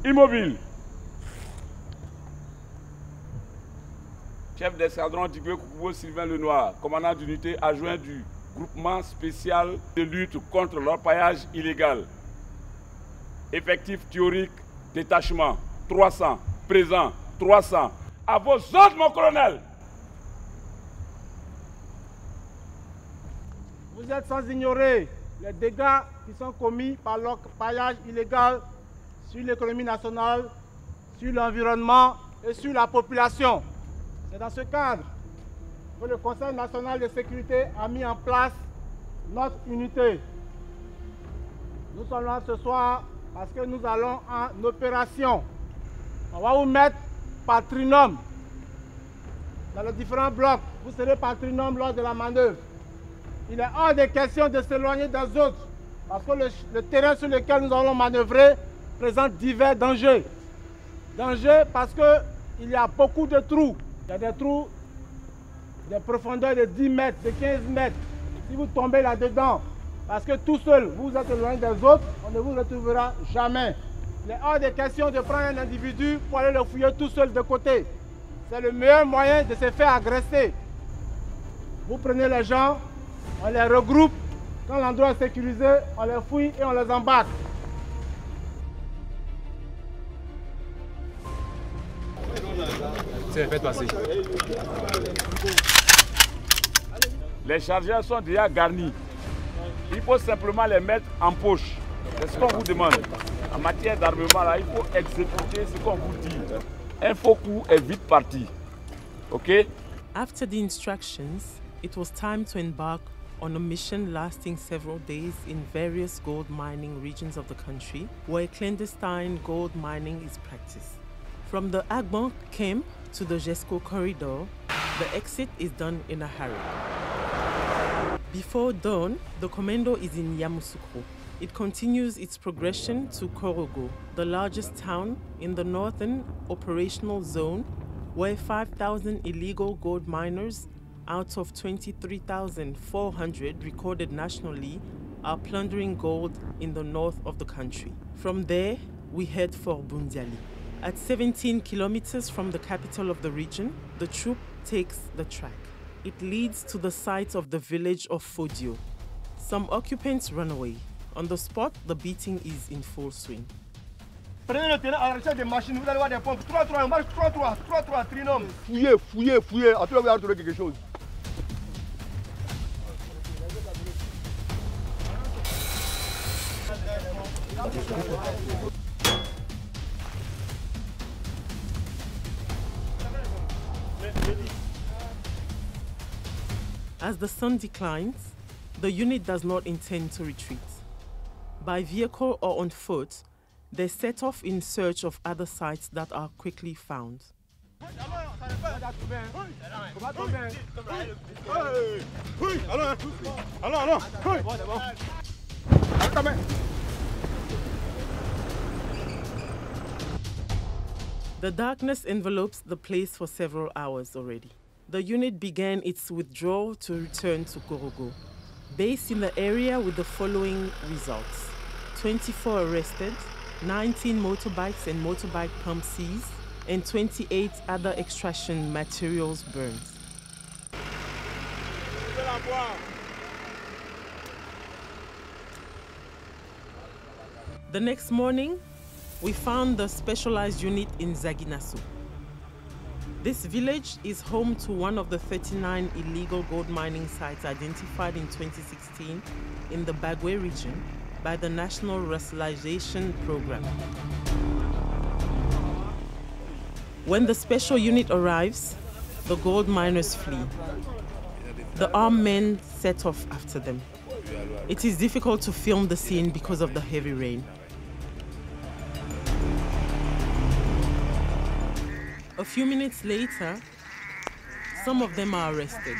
Immobile. Chef d'escadron Tigre Koukoubo Sylvain Lenoir, commandant d'unité adjoint du groupement spécial de lutte contre l'orpaillage illégal. Effectif théorique, détachement, 300. Présent, 300. À vos ordres, mon colonel. Vous êtes sans ignorer les dégâts qui sont commis par l'orpaillage illégal sur l'économie nationale, sur l'environnement et sur la population. C'est dans ce cadre que le Conseil national de sécurité a mis en place notre unité. Nous sommes là ce soir parce que nous allons en opération. On va vous mettre par trinôme dans les différents blocs. Vous serez par trinôme lors de la manœuvre. Il est hors de question de s'éloigner des autres parce que le terrain sur lequel nous allons manœuvrer présente divers dangers. Dangers parce qu'il y a beaucoup de trous. Il y a des trous de profondeur de 10 mètres, de 15 mètres. Si vous tombez là-dedans, parce que tout seul, vous êtes éloigné des autres, on ne vous retrouvera jamais. Il est hors de question de prendre un individu pour aller le fouiller tout seul de côté. C'est le meilleur moyen de se faire agresser. Vous prenez les gens, on les regroupe. Quand l'endroit est sécurisé, on les fouille et on les embarque. Faites passer. Les chargeurs sont déjà garnis. Il faut simplement les mettre en poche. C'est ce qu'on vous demande. En matière d'armement, là, il faut exécuter ce qu'on vous dit. Un faux coup est vite parti. OK? After the instructions, it was time to embark on a mission lasting several days in various gold mining regions of the country where clandestine gold mining is practiced. From the Agbon camp to the Jesco corridor, the exit is done in a hurry. Before dawn, the commando is in Yamoussoukro. It continues its progression to Korogo, the largest town in the northern operational zone, where 5,000 illegal gold miners out of 23,400 recorded nationally are plundering gold in the north of the country. From there, we head for Bundiali. At 17 kilometers from the capital of the region, the troop takes the track. It leads to the site of the village of Fodio. Some occupants run away. On the spot, the beating is in full swing. Prenez le terrain à la recherche des machines, vous allez voir des pompes. 3-3, on marche 3-3, trinôme. Fouillez, à tout le monde, trouver quelque chose. As the sun declines, the unit does not intend to retreat. By vehicle or on foot, they set off in search of other sites that are quickly found. The darkness envelopes the place for several hours already. The unit began its withdrawal to return to Korogo, based in the area with the following results: 24 arrested, 19 motorbikes and motorbike pumps seized, and 28 other extraction materials burned. The next morning, we found the specialized unit in Zaginasu. This village is home to one of the 39 illegal gold mining sites identified in 2016 in the Bagwe region by the National Racialization Program. When the special unit arrives, the gold miners flee. The armed men set off after them. It is difficult to film the scene because of the heavy rain. A few minutes later, some of them are arrested.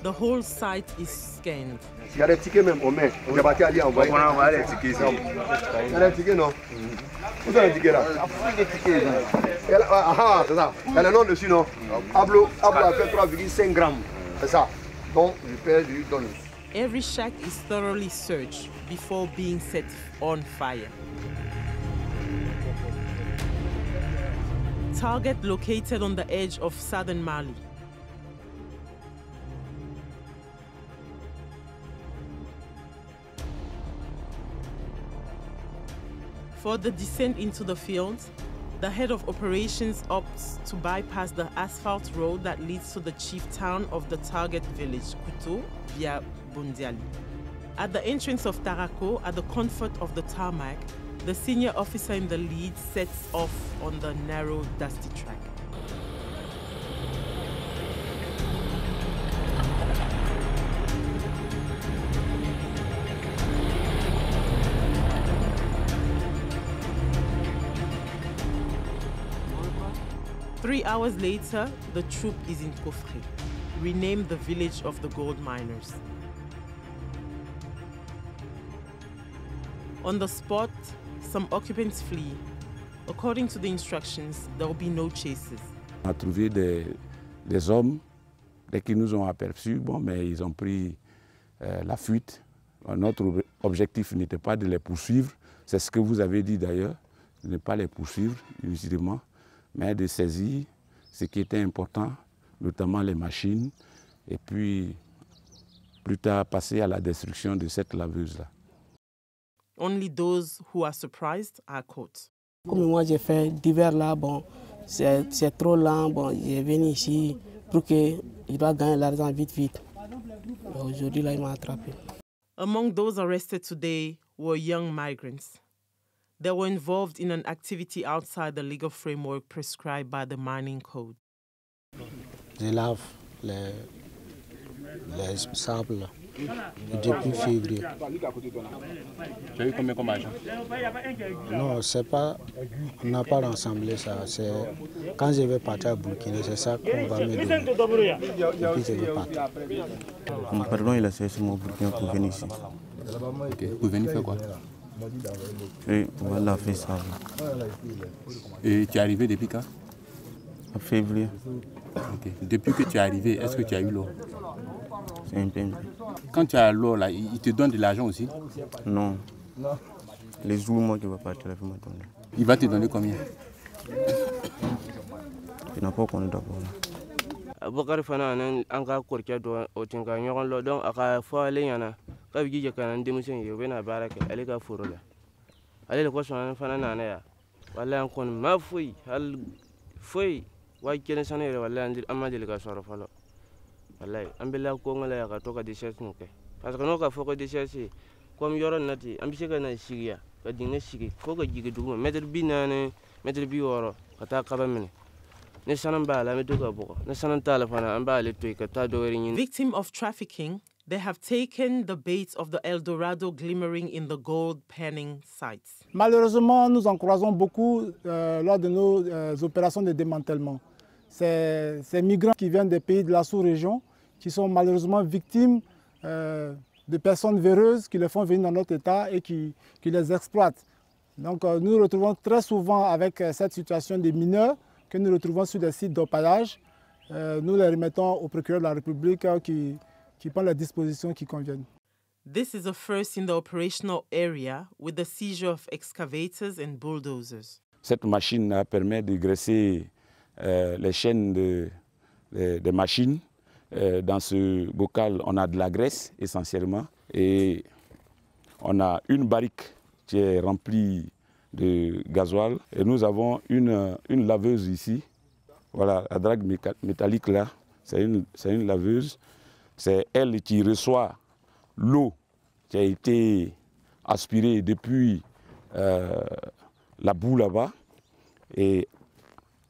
The whole site is scanned. Il y a des tickets même au main. On a battu à lire envoyer. On a envoyé les tickets ici. Il y a des tickets non? Où sont les tickets là? Les tickets là. Ah, c'est ça. Il y a le nom dessus non? Ablo a fait 3,5 grammes. C'est ça. Donc je paie, je lui donne. Every shack is thoroughly searched before being set on fire. Target located on the edge of southern Mali. For the descent into the fields, the head of operations opts to bypass the asphalt road that leads to the chief town of the target village, Côte, via Bundiali. At the entrance of Tarako, at the comfort of the tarmac, the senior officer in the lead sets off on the narrow, dusty track. Three hours later, the troop is in Kofre, renamed the village of the gold miners. On the spot, some occupants flee. According to the instructions, there will be no chases. On a trouvé des hommes, dès qu'ils nous ont aperçus, bon, mais ils ont pris la fuite. Notre objectif n'était pas de les poursuivre, c'est ce que vous avez dit d'ailleurs, de ne pas les poursuivre inutilement, mais de saisir ce qui était important, notamment les machines, et puis plus tard passer à la destruction de cette laveuse-là. Only those who are surprised are caught. Comme moi j'ai fait divers là, bon, c'est trop lent, bon, j'ai venu ici pour qu'il doit gagner l'argent vite. Aujourd'hui là, il m'a attrapé. Among those arrested today were young migrants. They were involved in an activity outside the legal framework prescribed by the mining code. Je lave les sables depuis février. Tu as eu combien comme argent? Non, c'est pas, on n'a pas rassemblé ça. C'est quand je vais partir à Bouquet, c'est ça qu'on va me donner. Et puis je vais partir. Pardon, il a cherché mon Bouquet pour venir ici. Okay. Pour venir faire quoi? Oui, voilà, fait ça. Et tu es arrivé depuis quand? En février. Okay. Depuis que tu es arrivé, est-ce que tu as eu l'eau? C'est un peu. Quand tu as l'eau, là, il te donne de l'argent aussi? Non. Les jours, moi, qui va partir, il va me donner. Il va te donner combien? Il n'a pas connu d'abord. Bakar fana nan an ka korke do o tinka ɲɔgɔn lɔ donc a ka fɔ ale ɲɛna k'a bɛ jija ka na ni denmisɛn ye u bɛna baara kɛ ale ka foro la ale de kosɔn an fana nana yan walayi an kɔni ma foyi hali foyi wa kelen sanu yɛrɛ walayi an ma deli ka sɔrɔ fɔlɔ walayi an bɛ lakɔngɔ la yan ka to ka recherche nu kɛ parce que n'o ka fɔ ko recherche comme yɔrɔ nin na ten an bɛ se ka na sigi yan ka dingɛ sigi fo ka jigin dugu ma mètre 40 mètre 60 ka taa kaba minɛ. Victim of trafficking, they have taken the bait of the Eldorado glimmering in the gold panning sites. Malheureusement, nous en croisons beaucoup lors de nos opérations de démantèlement. Ces migrants qui viennent des pays de la sous-région, qui sont malheureusement victimes de personnes véreuses qui les font venir dans notre État et qui les exploitent. Donc nous nous retrouvons très souvent avec cette situation des mineurs que nous retrouvons sur des sites d'orpaillage. Nous les remettons au procureur de la République qui prend les dispositions qui conviennent. This is a first in the operational area with the seizure of excavators and bulldozers. Cette machine permet de graisser les chaînes de machines. Dans ce bocal, on a de la graisse essentiellement et on a une barrique qui est remplie de gasoil. Et nous avons une laveuse ici. Voilà, la drague métallique là, c'est une laveuse. C'est elle qui reçoit l'eau qui a été aspirée depuis la boue là-bas. Et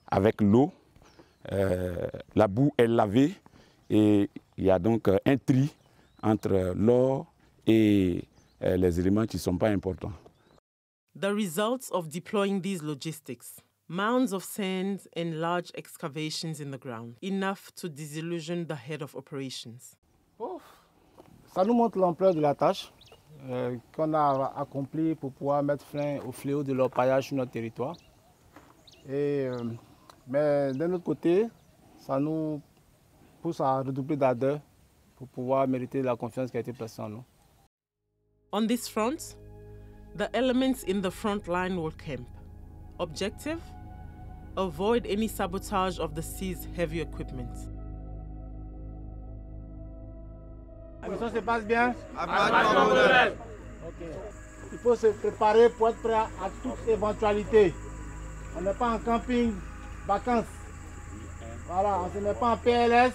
avec l'eau, la boue est lavée et il y a donc un tri entre l'or et les éléments qui ne sont pas importants. The results of deploying these logistics: mounds of sand and large excavations in the ground, enough to disillusion the head of operations. Ça nous montre l'ampleur de la tâche qu'on a accomplie pour pouvoir mettre fin au fléau de l'orpaillage sur notre territoire. Mais d'un autre côté, ça nous pousse à redoubler d'ardeur pour pouvoir mériter la confiance qui a été placée en nous. On this front, the elements in the front line will camp. Objective: avoid any sabotage of the seized heavy equipment. La mission se passe bien? Okay. Il faut se préparer pour être prêt à toute éventualité. On n'est pas en camping, vacances. Voilà, on ne se met pas en PLS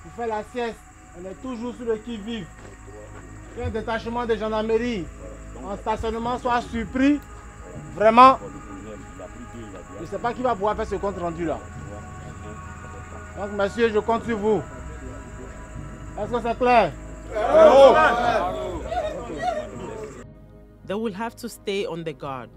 pour faire la sieste. On est toujours sur le qui-vive. Qu'un détachement de gendarmerie en stationnement soit surpris, vraiment, je ne sais pas qui va pouvoir faire ce compte rendu là. Donc, monsieur, je compte sur vous. Est-ce que c'est clair? They will have to stay on their guard.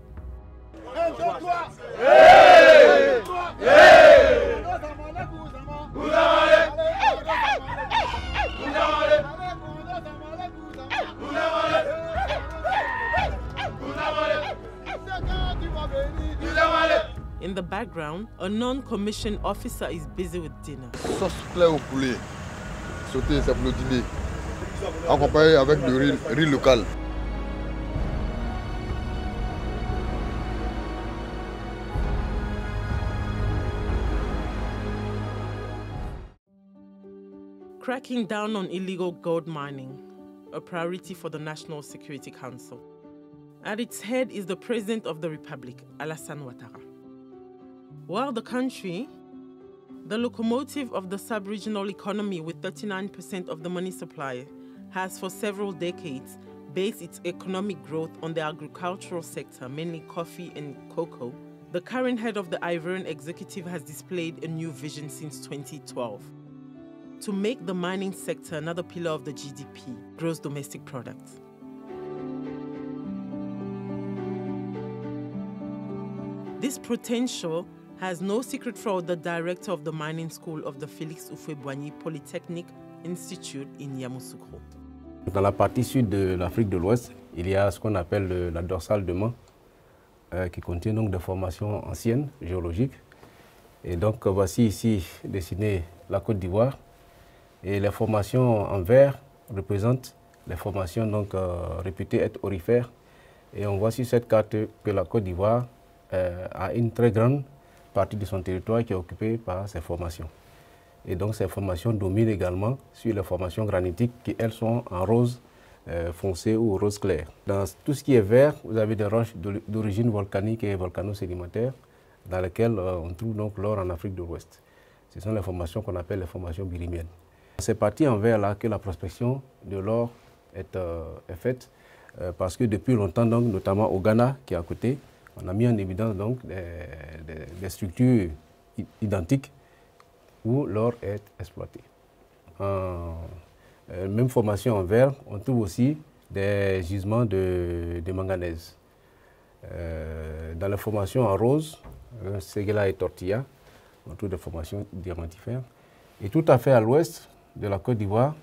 In the background, a non-commissioned officer is busy with dinner. Sauce claire au poulet, sauté, c'est pour le dîner, accompagné avec du riz local. Cracking down on illegal gold mining, a priority for the National Security Council. At its head is the President of the Republic, Alassane Ouattara. While the country, the locomotive of the sub-regional economy with 39% of the money supply, has for several decades based its economic growth on the agricultural sector, mainly coffee and cocoa, the current head of the Ivorian executive has displayed a new vision since 2012. To make the mining sector another pillar of the GDP, gross domestic product. This potential has no secret for the director of the mining school of the Félix Houphouët-Boigny Polytechnic Institute in Yamoussoukro. Dans la partie sud de l'Afrique de l'Ouest, il y a ce qu'on appelle la dorsale de Mans, qui contient donc des formations anciennes, géologiques. Et donc voici ici dessiné la Côte d'Ivoire. Et les formations en vert représentent les formations donc, réputées être aurifères. Et on voit sur cette carte que la Côte d'Ivoire a une très grande partie de son territoire qui est occupée par ces formations. Et donc ces formations dominent également sur les formations granitiques qui, elles, sont en rose foncé ou rose clair. Dans tout ce qui est vert, vous avez des roches d'origine volcanique et volcano-sédimentaire dans lesquelles on trouve donc l'or en Afrique de l'Ouest. Ce sont les formations qu'on appelle les formations birimiennes. C'est parti en vert là que la prospection de l'or est faite parce que depuis longtemps, donc, notamment au Ghana qui est à côté, on a mis en évidence donc, des structures identiques où l'or est exploité. Même formation en vert, on trouve aussi des gisements de manganèse. Dans les formations en rose, Séguéla et Tortilla, on trouve des formations diamantifères. Et tout à fait à l'ouest de la Côte d'Ivoire,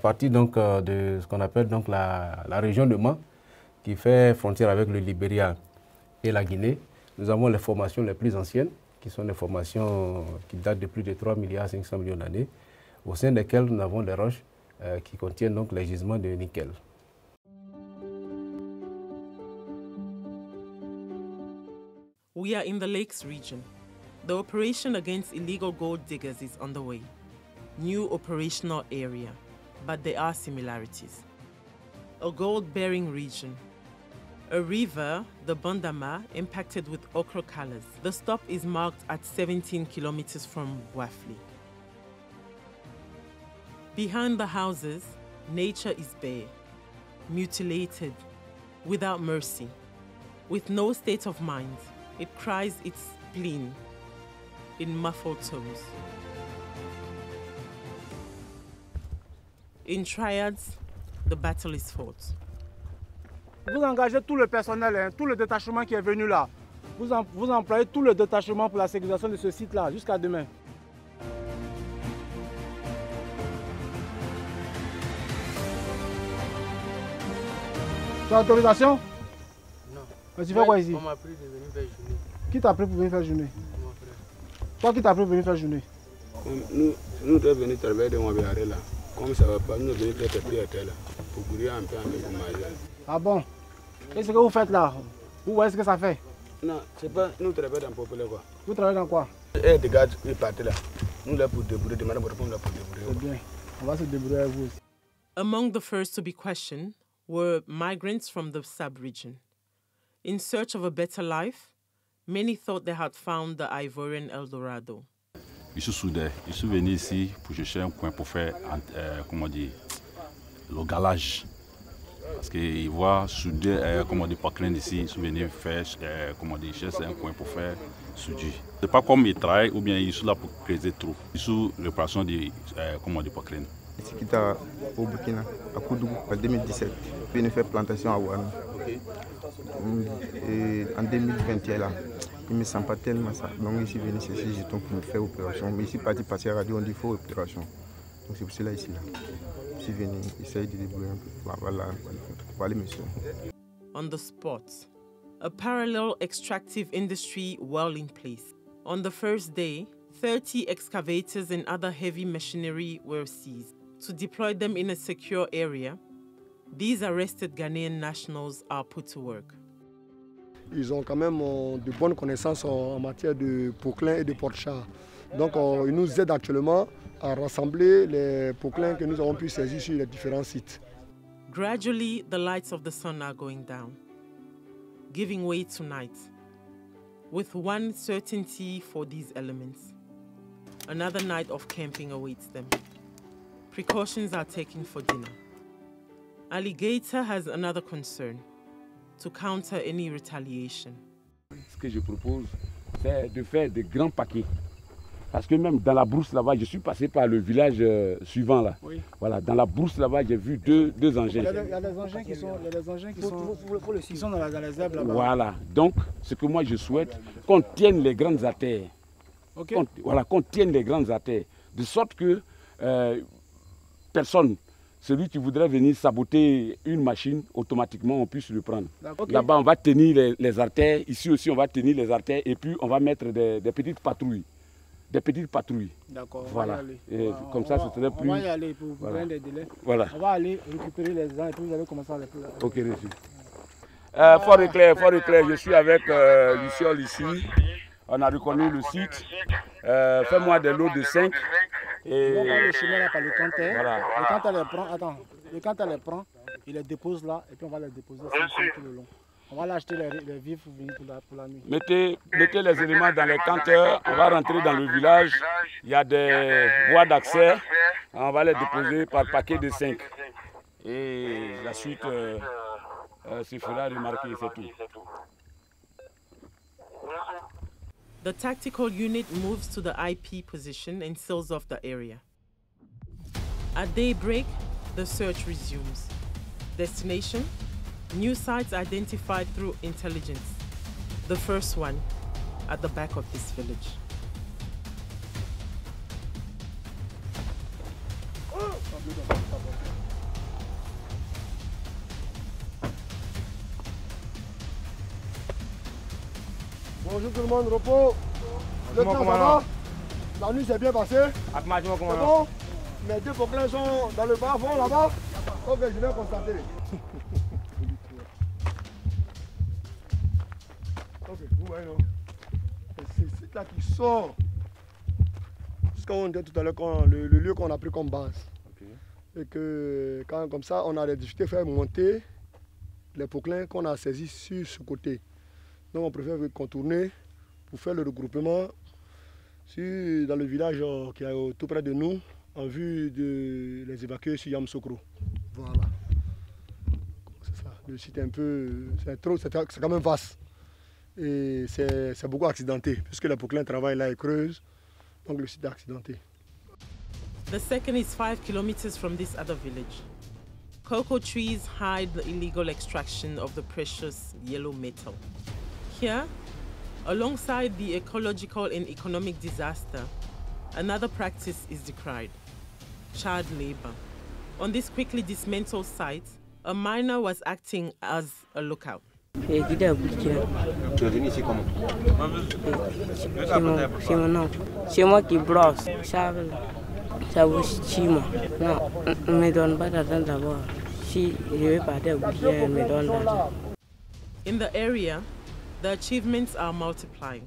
partie donc de ce qu'on appelle donc la région de Mans, qui fait frontière avec le Libéria et la Guinée. Nous avons les formations les plus anciennes, qui sont des formations qui datent de plus de 3,5 milliards d'années, au sein desquelles nous avons des roches qui contiennent donc les gisements de nickel. We are in the Lakes region. The operation against illegal gold diggers is underway. New operational area, but there are similarities. A gold-bearing region. A river, the Bandama, impacted with ochre colors. The stop is marked at 17 kilometers from Wafli. Behind the houses, nature is bare, mutilated, without mercy, with no state of mind. It cries its spleen in muffled tones. In triads, the battle is fought. Vous engagez tout le personnel, hein, tout le détachement qui est venu là. Vous employez tout le détachement pour la sécurisation de ce site-là jusqu'à demain. Tu as l'autorisation? Non. Mais tu fais quoi ici? On m'a pris de venir faire journée. Qui t'a pris pour venir faire journée? Mon frère. Toi qui t'as pris pour venir faire journée? Nous devons venir travailler dans mon là. Comme ça va pas, nous devons faire des prières là. Pour courir un peu avec le mariage. Ah bon? Qu'est-ce que vous faites là? Vous voyez ce que ça fait? Non, c'est pas nous travaillons dans le populaire quoi. Vous travaillez dans quoi? Et des gars, ils partent là. Nous là pour débrouiller, demander pour répondre là pour débrouiller. C'est bien. On va se débrouiller avec vous aussi. Among the first to be questioned were migrants from the sub-region. In search of a better life, many thought they had found the Ivorian Eldorado. Je suis soudé. Je suis venu ici pour chercher un coin pour faire, comment dire, le galage. Parce qu'ils voient souder, comment dire, Paclin ici, ils sont venus faire, comment dire, chercher un coin pour faire soudure. C'est pas comme ils travaillent ou bien ils sont là pour creuser trop. Ils sont réparation de, comment dire, Paclin. Je suis quitté au Burkina, à Koudougou, en 2017. Je suis venu faire plantation à Ouanou. Et en 2021, là, il ne me sent pas tellement ça. Donc je suis venu chercher jetons pour me faire opération. Mais ici, parti passer à la radio, on dit qu'il faut opération. Donc c'est pour cela ici là. Je suis venu essayer de débrouiller un peu. Voilà, monsieur. On the spot, a parallel extractive industry well in place. On the first day, 30 excavators and other heavy machinery were seized. To deploy them in a secure area, these arrested Ghanaian nationals are put to work. Ils ont quand même de bonnes connaissances en matière de poclins et de porte-chars. Donc ils nous aident actuellement à rassembler les poclins que nous avons pu saisir sur les différents sites. Gradually, the lights of the sun are going down, giving way to night, with one certainty for these elements. Another night of camping awaits them. Precautions are taken for dinner. Alligator has another concern, to counter any retaliation. Ce que je propose, c'est de faire de grands paquets. Parce que même dans la brousse là-bas, je suis passé par le village suivant là. Oui. Voilà, dans la brousse là-bas, j'ai vu deux engins. Il y a des engins qui sont dans les herbes là-bas. Voilà, donc ce que moi je souhaite, qu'on tienne les grandes artères. Okay. Qu'on tienne les grandes artères. De sorte que personne, celui qui voudrait venir saboter une machine, automatiquement on puisse le prendre. Okay. Là-bas on va tenir les artères, ici aussi on va tenir les artères et puis on va mettre des petites patrouilles. Des petites patrouilles. D'accord, voilà. Et comme ça, ce serait plus... On va y aller pour prendre des délais. Voilà. On va aller récupérer les gens et puis vous allez commencer à les faire. Ok, reçu. Fort éclair, je suis avec Luciole ici. On a reconnu le site. Fais-moi des lots de 5. Et... On va le chemin là par le canter. Voilà. Le canter les prend, attends, le canter les prend, il les dépose là et puis on va les déposer tout le long. On va l'acheter les vivres pour la nuit. Mettez les éléments dans les canteurs, on va rentrer dans le village. Il y a des voies d'accès, on va les déposer par paquet de 5. Et la suite se fera remarquer, c'est tout. The tactical unit moves to the IP position and seals off the area. At daybreak, the search resumes. Destination? New sites identified through intelligence. The first one, at the back of this village. Bonjour tout le monde, repos. Le temps ça va? La nuit s'est bien passée? C'est bon? Mes deux coquins sont dans le bas fond là-bas? Ok, je vais constater. Ok, vous voyez non? C'est là qui sort. C'est ce qu'on disait tout à l'heure, le lieu qu'on a pris comme base. Okay. Et que quand comme ça, on a des difficultés à faire monter les poclins qu'on a saisis sur ce côté. Donc on préfère contourner pour faire le regroupement dans le village qui est tout près de nous, en vue de les évacuer sur Yamoussoukro. Voilà. C'est ça. Le site est un peu... C'est quand même vaste. Et c'est beaucoup accidenté, puisque les poclins travaillent là et creusent. Donc le site est accidenté. The second is 5 kilometers from this other village. Cocoa trees hide the illegal extraction of the precious yellow metal. Here, alongside the ecological and economic disaster, another practice is decried: child labor. On this quickly dismantled site, A miner was acting as a lookout. Tu es venu ici comment? C'est mon oncle. C'est moi qui brosse. Ça vous chie. Non, on ne me donne pas d'argent d'abord. Si je vais partir au Bouquet, on me donne d'argent. In the area, the achievements are multiplying.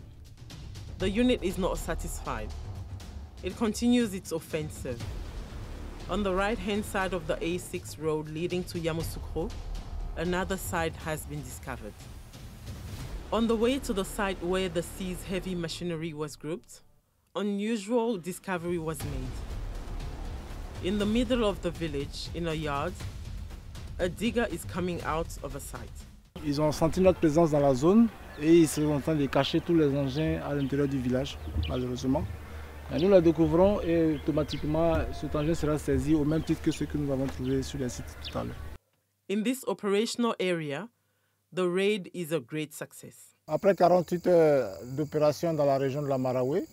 The unit is not satisfied. It continues its offensive. On the right-hand side of the A6 road leading to Yamoussoukro, another site has been discovered. On the way to the site where the seized heavy machinery was grouped, unusual discovery was made. In the middle of the village, in a yard, a digger is coming out of a site. Ils ont senti notre présence dans la zone et ils sont en train de cacher tous les engins à l'intérieur du village, malheureusement. Et nous la découvrons et automatiquement cet engin sera saisi au même titre que ceux que nous avons trouvés sur les sites tout à l'heure. In this operational area, the raid is a great success. Après 48 heures d'opération dans la région de la Maraoué,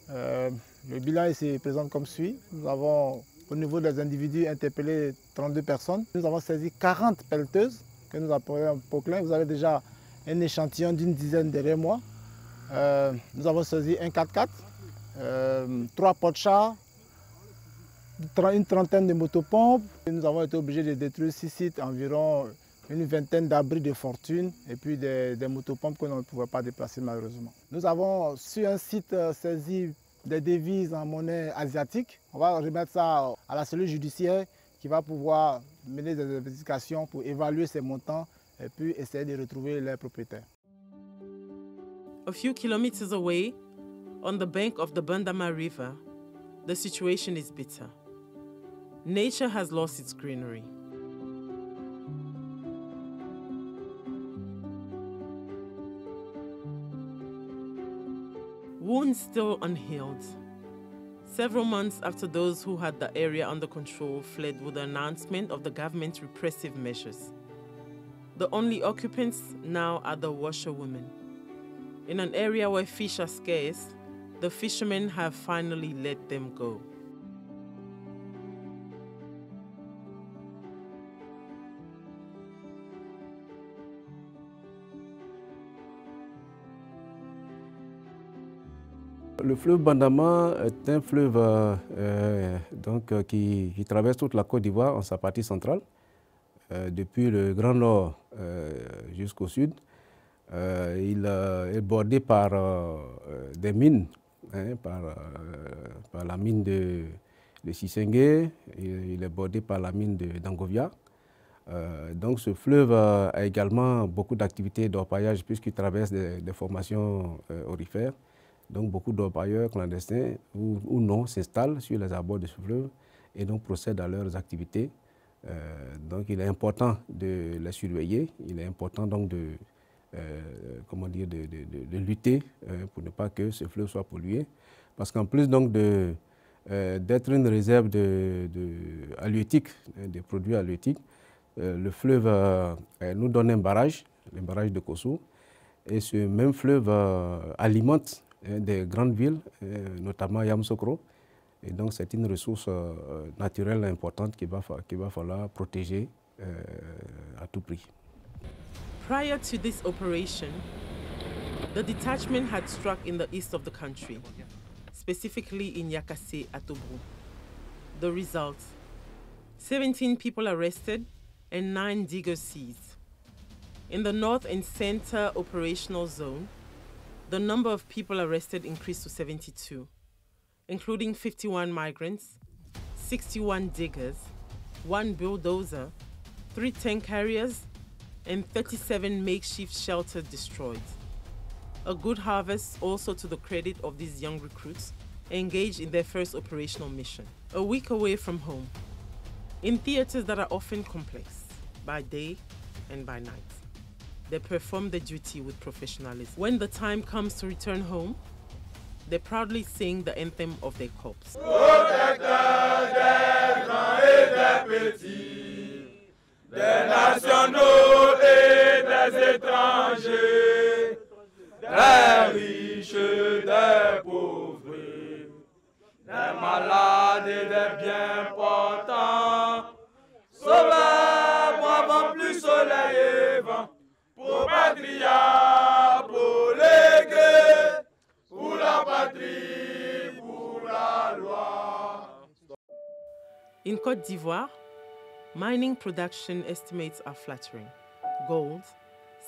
le bilan se présente comme suit. Nous avons au niveau des individus interpellé 32 personnes. Nous avons saisi 40 pelleteuses que nous appelons Poclin. Vous avez déjà un échantillon d'une dizaine derrière moi. Nous avons saisi un 4x4, 3 pots-chars, une trentaine de motopompes. Nous avons été obligés de détruire 6 sites, environ une vingtaine d'abris de fortune et puis des motopompes que l'on ne pouvait pas déplacer malheureusement. Nous avons sur un site saisi des devises en monnaie asiatique. On va remettre ça à la cellule judiciaire qui va pouvoir mener des investigations pour évaluer ces montants et puis essayer de retrouver leurs propriétaires. A few kilometers away, on the bank of the Bandama River, the situation is bitter. Nature has lost its greenery. Wounds still unhealed. Several months after those who had the area under control fled with the announcement of the government's repressive measures. The only occupants now are the washerwomen. In an area where fish are scarce, the fishermen have finally let them go. Le fleuve Bandama est un fleuve qui traverse toute la Côte d'Ivoire en sa partie centrale, depuis le Grand Nord jusqu'au sud. Il est bordé par des mines, par la mine de Sissengue, il est bordé par la mine d'Angovia. Donc ce fleuve a également beaucoup d'activités d'orpaillage puisqu'il traverse des formations aurifères. Donc beaucoup d'orpailleurs clandestins ou non s'installent sur les abords de ce fleuve et donc procèdent à leurs activités. Donc il est important de les surveiller, il est important donc de lutter pour ne pas que ce fleuve soit pollué. Parce qu'en plus donc d'être une réserve halieutique, des produits halieutiques, le fleuve nous donne un barrage, le barrage de Kossou, et ce même fleuve alimente des grandes villes, notamment Yamoussoukro. Et donc c'est une ressource naturelle importante qu'il va falloir protéger à tout prix. Prior to this operation, the detachment had struck in the east of the country, specifically in Yakase Atobru. The result, 17 people arrested and 9 diggers seized. In the north and center operational zone, the number of people arrested increased to 72, including 51 migrants, 61 diggers, 1 bulldozer, 3 tank carriers, and 37 makeshift shelters destroyed. A good harvest also to the credit of these young recruits engaged in their first operational mission, a week away from home, in theaters that are often complex, by day and by night. They perform their duty with professionalism. When the time comes to return home, they proudly sing the anthem of their corps. Protecteurs des grands et des petits, des nationaux et des étrangers, des riches, des pauvres, des malades et des bien portants, sauveurs, bravo. a pour léguer, pour la patrie, pour la loi. In Côte d'Ivoire, mining production estimates are flattering. Gold,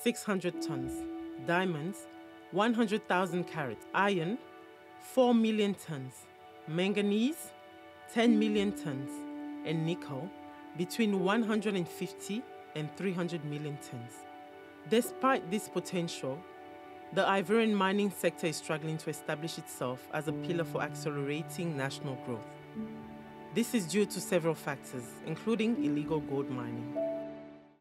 600 tons. Diamonds, 100,000 carats. Iron, 4 million tons. Manganese, 10 million tons. And nickel, between 150 and 300 million tons. Despite this potential, the Ivorian mining sector is struggling to establish itself as a pillar for accelerating national growth. This is due to several factors, including illegal gold mining.